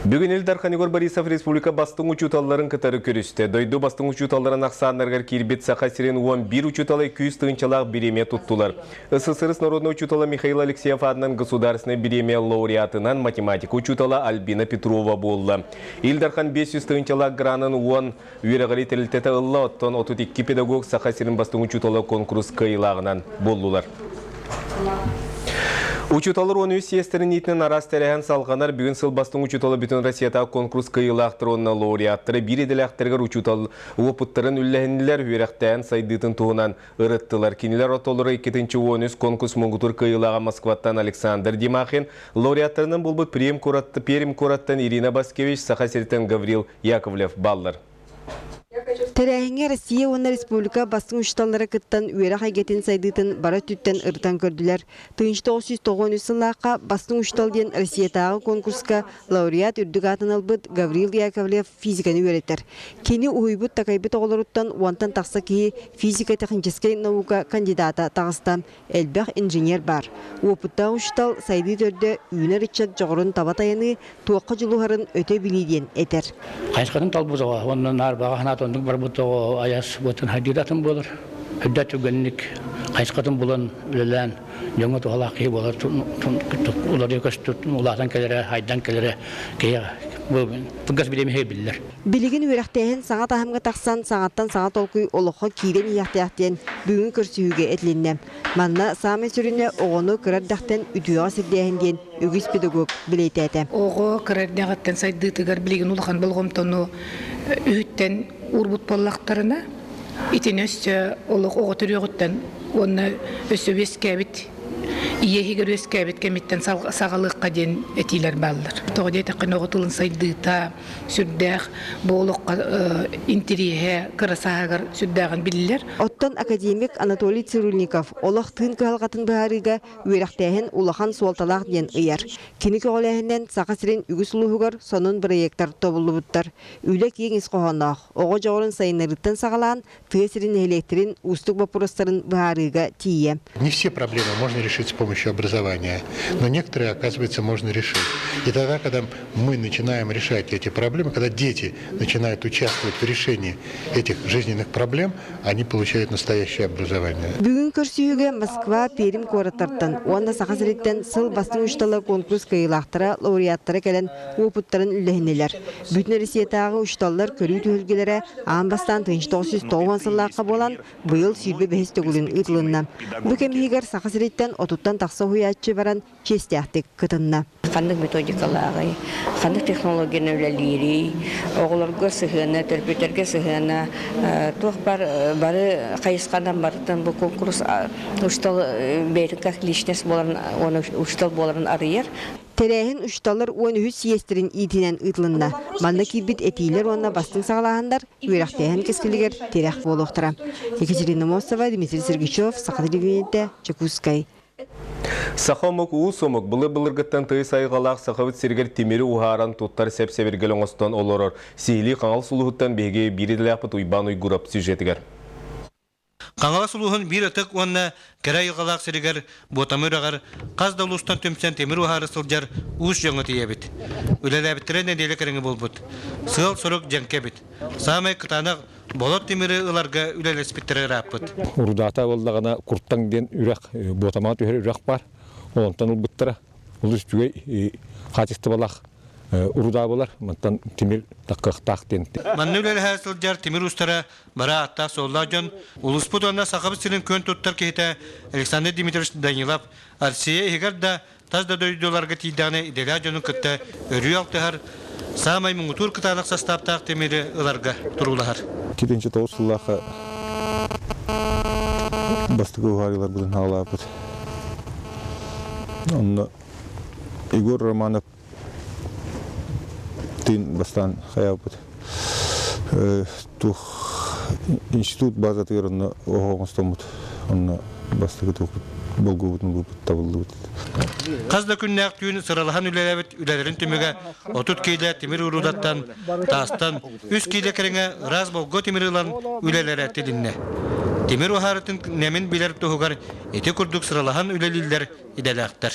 Бүгін Элдар Игорь Борисов Республика бастың учуталарын кытары көрісті. Дойду бастың учуталарын ақсанларғар кирбет сақа сирен 11 учуталы 200 тыңчалақ биреме туттулар. СССР народный учутала Михаил Алексеев адынан государственный биреме лауреатынан математика учутала Альбина Петрова болла. Элдархан 500 тыңчалақ гранын 10 үйрағали тәрілтеті ұлла оттон 32 педагог сақа сирен бастың учутала конкурс кайылағынан болдулар. Учуталар оны сиестерін етінен арас тәрәхін салғанар бүгін сыл бастың учуталы бүтін Россияда конкурс кайылақтыр онына лауреаттыры бір еділі ақтырғар учутал опыттарын үлләхінілер үйрәқтәйін сайдытын туғынан ұрыттылар. Кенелер отолыры 2-10 конкурс мұңғытыр кайылаға Москваттан Александр Димахин, лауреаттарының бұл бұд Перим Кораттан Ирина Баскевич, Сахасертен Гаврил Яковлев баллар. Тәрәхіңе Россия оны республика бастың ұшталары кыттан үйері қайгетін сайдытын бара түттен ұртан көрділер. 1990 сыллаққа бастың ұшталден Россиятағы конкурска лауреат үрдік атын албыд Гаврил Яковлев физиканы үйретер. Кені ұйбыт тақайбыт оғылыруттан уантан тақса кейі физика-техническай наука кандидата тағыстан әлбәқ инженер бар. Опытта ұштал сайды төрді үйінер үтчат жоғырын табатайыны туаққа жылуғарын өте білейден етер. Қайсқатын талбызыға, онын арбаға ханатондың бар бұтығы аяс бұтын хадидатын болыр. Үддәт үгенлік қайсқатын болын үлілән, жоңы тұғалақи болыр. Улар екіс ұлақтан келері, айдан келері кейі бұғыз білемей білілер. Білігін өріқтейін саңат ахымға тақсан саңаттан саңат олқый олыққа кейден ияқтияқтен бүгін көрсіуге әтілінне. Манна саме сүріне оғыны кірардақтен үтіуға сірдейінден үгіз педагог білейті әті. Оғы кірардақтен сайдытығар білігін ұлған болғымтону үйттен урбут боллақтарына итин өсті олық оғы түріғыттен оны өсі өскәбіт иехигер өскәбіт кәметтен сағалыққа ден әтилер балылар. Тоғы тақын оғытылын сайдыта сүрдәқ болыққа интерие қырасағығыр сүрдәғын білілер. Оттан академик Анатолий Цирульников олық тын кығалғатын бұғарыға өріқтәйін улахан суалталақ ден ұяр. Кені көғыләйінен сақасырен үгіс ұлығығыр сонын проекттар тобылы бұттар. Үйлік еңіз қоғанақ, оғы жоғырын сайынарыттан сағалан, түйесірін электрин, ұстық бапырыстарын бұғарыға тие. Не все проблемы можно решить с помощью образования, но некоторые, оказывается, можно решить. И тогда, когда мы начинаем решать эти проблемы, когда дети начинают участвовать в решении этих жизненных проблем, они получают настоящее образование. Бүгін көрсүйіге Москва, Перим Кораттартан, онда сақасыреттен сыл бастың ұшталы конкурс кайылақтыра, лауреаттары кәлін опыттарын үлләхінелер. Бүтін Ресиятағы ұшталылар көрі түйілгелері аңбастан 1990 сыллаққа болан бұйыл сүйбе бәхес төгілін ұтылынна. Бүкемігер сақасыреттен отуттан тақса хуячы баран честяқтық кытынна. Қандық методикалағы, қандық технологияны өлелері, оғыларға сығына, төрпетерге сығына, тұқ бары қайысқандан барытын бұл конкурс ұштал бәйтін қақ лишнес боларын, оны ұштал боларын арыйыр. Тәрәйін ұшталыр оны үз сиестерін итінен ұтылынна. Манна кирбит әтейлер онына бастың сағылағандар, үйрақтайын кескілігер терәқ болуқтыра. Екатерина Мосова, Дмитрий Сергичев, Сақадыревенеті, Чекускай. Сахомок уусомок былыр-былыргыттан тыйы сайғалақ сақавыт сергер темері ухаран туттар сәп-сәбергел оңыстан олорор. Сейлі қаңал сұлығыттан беге биреділәпіт уйбан уйгурап сюжетігер. Қаңала сұлуғын бір өтік онына кәрі ұғалақ сірігер, ботамырағар, қаз даулыстан төмсен темір ұхары сылжар ұш жоңы тиебіт. Үлеләбіттірен әделі кәріңі бол бұд. Сыл сұрық жәңкебіт. Самай қытанық болот темірі ұларға үлелеспіттірі раппыд. Урдата болдағына құрттан ден үрәқ, ботамат үрәқ бар. Олантан ұлбыттыра. Ұлыс жүгей қатысты балақ. Уруда болар, мантан темир таққықтақ денді. Манны үлелі әсілдер темир ұстара бара атта солла жон. Улыспыт онына сақабы сілін көн тұттар кейті Александр Дмитриевич Данилов. Арсия егерді тазда дөйдоларға тейдіғаны иделя жонын күтті өрі алтығар. Самай мұңғытур қытанық састаптақ темірі ұларға тұрулағар. 2009 сыллақы бастығы ұғарылар бұдың алапыд. Онына Егор Романов бастан хаябыт. Тух институт базатырына оғаңыстамыд. Онна бастығы туқ болғыбытын бұлбыт табылды. Қазда күнне ақтүйін сыралахан үлеләбіт үлелерін түміге отут кейді темір ұрудаттан, тастан, үз кейді кәріңе раз болғы темір ұлан үлелері әттелінне. Темир ухарытын немен билер тугар эти курдук сыралахан үлелилер иделектер.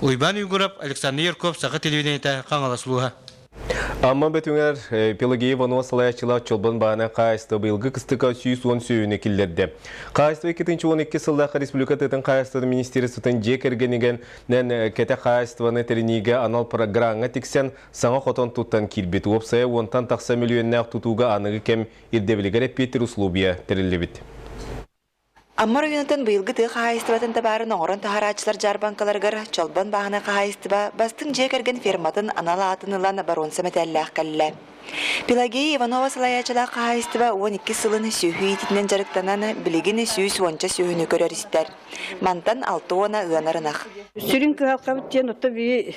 Уйбан Югуров, Александр Ярков, Саха телевидениета, Каңаласлуга. Амма бетүңер Пелагея Иванова салаячылар чолбан бағана қайысты бұйылғы қыстықа 110 сүйіне келдерді. Қайысты 2012 сылдағы республика тетін қайыстығы министерствотын жек әргенеген нән кәті қайыстығаны тәрінеге анал програмға тексен саңа қотон тұттан келбет. Опсая онтан тақса миллионнақ тұтуға анығы кәм ердевілігер Петр Услубия тәрілі бет. Аммар үйінтін бұйылғы тұғы қағайыстыбатын табарын оңырын тахарачылар жарбанкаларғар чолбан бағына қағайыстыба бастың жек әрген ферматын анала атынылан баронсы мәтәлләқ кәлі. Пелагея Иванова салаячыла қағайыстыба 12 сылын сүйі етінен жарықтананы білігін сүйіс онча сүйіні көрер істер. Мантан 6 она ұянарынақ. Сүрін кығалқа біттен отты бей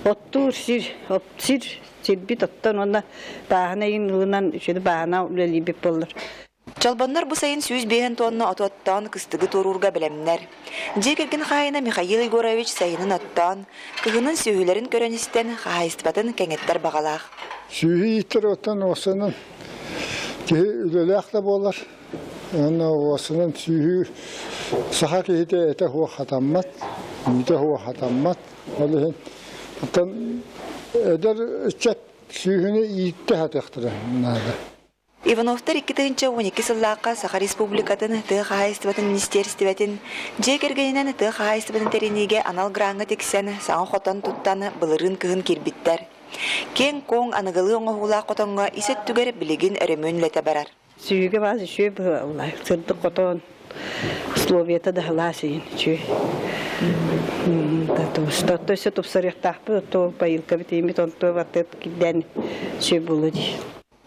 оттур сир бит оттан оны бағына ең ұлынан үшеді бағына үлелі беп болыр. Чалбаннар bu sayın 100 tonna otottan kıstıgı torurga bilemler. Jekirgin xayına Mikhail Igorovich sayının ottan, kıgının sühülerin körönisten xayıstbatın kengetler bağalaq. Sühü yitir otan osanın ülelek de bolar. Onu osanın sühü saha kehide ete huwa hatammat, mide huwa hatammat. Olihin otan eder çet sühünü yitti hatıqtıra. Ивановтар 2012 сыллаққа Саха Республикатын тығы қағайыстыбатын министерстібетін жекергенінен тығы қағайыстыбатын теренеге анал гранға тексен саңа қотан тұттаны бұлырын кығын кербіттер. Кен коң анығылы оңғула қотанға есет түгер білеген өрімін ләті барар. Сүйіге базы шөй бұлай, сырды қотан условията да ғыласыйын шөй. Что все тут сарықтақпы, то байылка бітеймет, он то ватет киден шөй бұлы дей.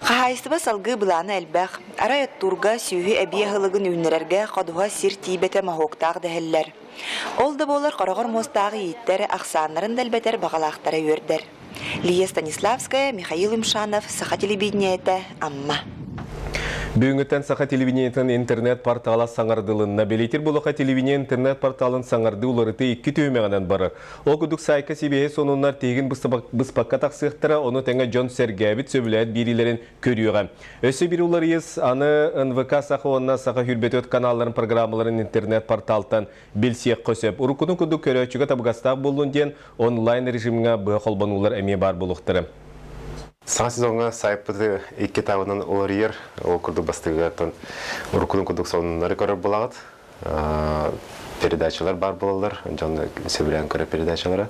Қағайыстыба салғы бұланы әлбәқ, арай оттурға сүйі әбияғылығын үйінерерге қадуға сир тейбеті мағоқтағы дәхеллер. Ол да болар қарағыр мостағы еттер ақсанларын дәлбәтер бағалақтары өрдер. Лия Станиславская, Михаил Имшанов, Саха телевидениеті, Амма. Бүгінгіттен Саха телевидениетін интернет порталы саңардылынна белетер болуға телевидение интернет порталын саңарды оларыты 2 түймеғанан бары. Ол күдік сайқа себеге сонунлар тегін бұспаққа тақсықтыра, оны тәңі Джон Сергәбіт сөбіләйт берилерін көріуға. Өсі бір олар ес, аны НВК Саха онына Саха хүрбет өт каналларын программаларын интернет порталтан белсек қөсіп. Ұрықының күдік көрәчіға табығастақ болуын ден онлайн режимға бұға қолбанулар әме бар болуқтыры. Саң сезонға сайпыды 2 табынан олар ер, ол күрдік бастығы ұрқының күрдік сонынлары көріп болағыд. Передачалар бар болалар, жонды сөбілен көрі передачалары.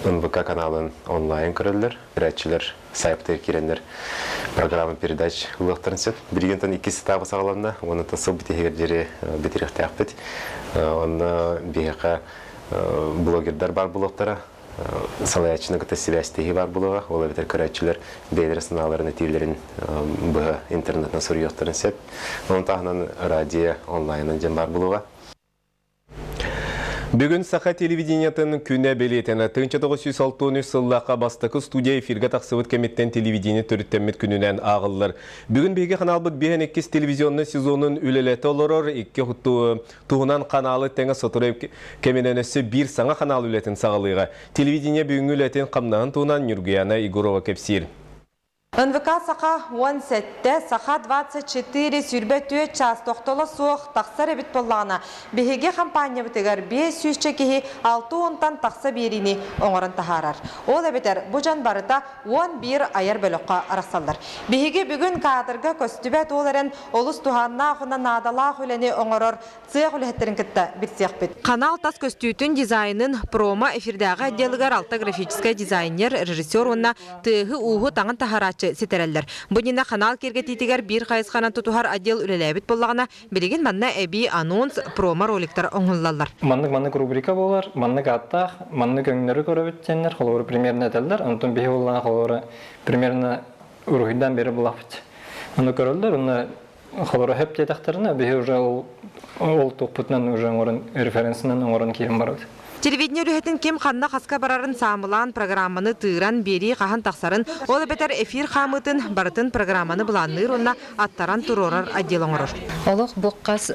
НВК каналын онлайн көрілдер, передачалар сайпты керендер программа передач ұлықтарын сөп. Біргентін 2 табы сағаларында, оны тасыл бітегер жері бетеректі ақпет. Оны бейеқа блогердар бар болуқтары. Салаячының күті связьтегі бар болуға, олар бітер көрәтшілер бейлер сыналарын әтейлерін бұға интернетна сұрыйоқтарын сеп. Оның тағынан радио онлайнын жен бар болуға. Бүгін Саха телевидениетін күні белетені 1963 сыллақа бастықы студия эфирге тақсывыт кеметтен телевидение түріттемет күнінен ағылыр. Бүгін бейге қаналбыт 5-2 телевизионны сезонын үлелеті олырыр, 2 туғынан қаналы тәңі сотырып кеменен өсі 1 саңа қанал үлетін сағылыға. Телевидение бүгін үлетін қамнағын туғынан Нюргияна Игорова кепсир. НВК Саха 17, Саха 24 сүрбәтүе час тоқтолы соқ тақсар әбіт болағына. Беге компания бітігер 500 чекеге 6 онтан тақса беріне оңырын тахарар. Ол әбітер бұжан барыда 11 айар бөліққа арақсалдар. Беге бүгін кадырға көстібәт оларын олыс туғанна ақына надала хүләне оңырыр цех үләттерін кітті бітсеқ бет. Канал тас көстүйтін дизайнын промо эфирдағы әдделігер алты графическая дизайнер, режиссер онна тығы уғы таңын тахарачы сетереллер. Бұнына канал кергетитігер бір қайысқанан тұтуғар отдел үлеләбіт болағына білеген манна әбі анонс промо роликтар оңылалар. Маннык рубрика болар, маннык аттақ, маннык өңнері көрөбіттенлер, қолуыры примерно әдәлдер, онтын бейі болған қолуыры примерно ұрғыдан бері бұлақ біт. Оны көрілдер, оны қолуыры хөп детақтарына бейі уже ол тоқпытынан уже орын референсінен орын кейін барады. Телевидение үліхетін кем қанна қасқа барарын самылан программаны тыыран бері қахан тақсарын, ол бәтер эфир қамытын барытын программаны бұланыр онна аттаран тұрорар отдел оңырыр. Олық бұққас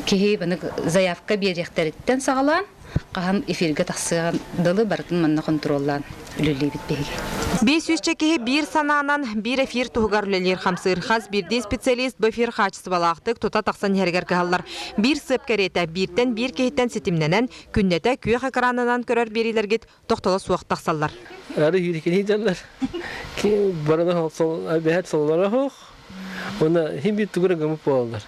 кейі заявка беректәріттен сағалан, Qahan efirge taqsıgan dalı barıtın manna kontrollan ülülü bitbegi. 500 чекеһи бир санаанан бир эфир туһугар үлелер хамсырхас бирди специалист бөфир хачысы балаактык тута таксан хергер каллар. Бир сып керете биртен бир кехиттен сетимненен күннете күйөх экранынан көрөр берилергит токтола суак таксаллар. Ары хирикенидаллар. Ки барана сол абехат соллара хох. Она химби тугра гамы полдар.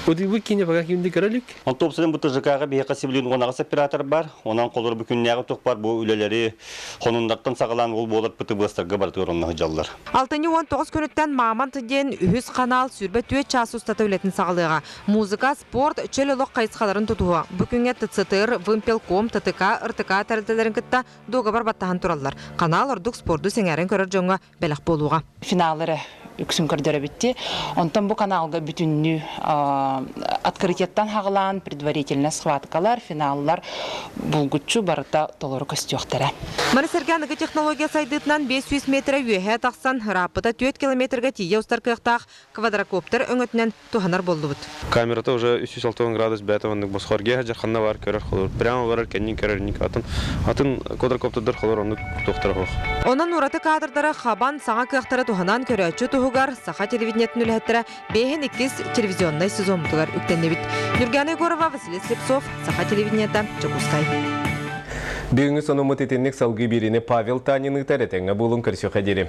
Оди бу кине бага кимди көрөлүк. Онтопсынан бу ТЖКга бияка сибилин онагыс оператор бар. Онан колор бу күннәгы тук бар. Бу үлелери хонундактан сагалан ул болот быты бастарга бар турунна жаллар. 6-19 күнүттен маман тиден үһүс канал сүрбе 4 час устата үлетин сагалыга. Музыка, спорт, чөлөлөк кайсыкаларын тутуа. Бүгүнгө ТЦТР, Вымпелком, ТТК, РТК тарелтелерин кытта дога бар баттахан тураллар. Канал ордук спорту сеңерин көрөр жоңга белек болууга. Финаллары үксүн көрдөрө битти. Онтон бу каналга бүтүннү открытияттан хагылан предварительный схваткалар, финаллар булгуччу барыта толору көстүктөрө. Марисергяныгы технология сайдытынан 500 метр үйөһө таксан, рапыта 4 километрге тие устар кыяктак квадрокоптер өңөтүнөн туханар болдубут. Камерата уже 360 градус бетовандык босхорге жарханна бар көрөр холор. Прямо барар кеннин көрөр ник атын квадрокоптердер холор онук доктор хох. Онан ураты кадрдары хабан саңа кыяктары туханан көрөчү тугар саха телевидениятын үлһеттера бехен 2 телевизионный сезон тугар үктенебит. Юргана Егорова, Василий Слепцов, саха телевидениятта Чокускай. Бүгүнгү сонумут этенник салгы бирине Павел Танины таретеңе булун көрсө хадери.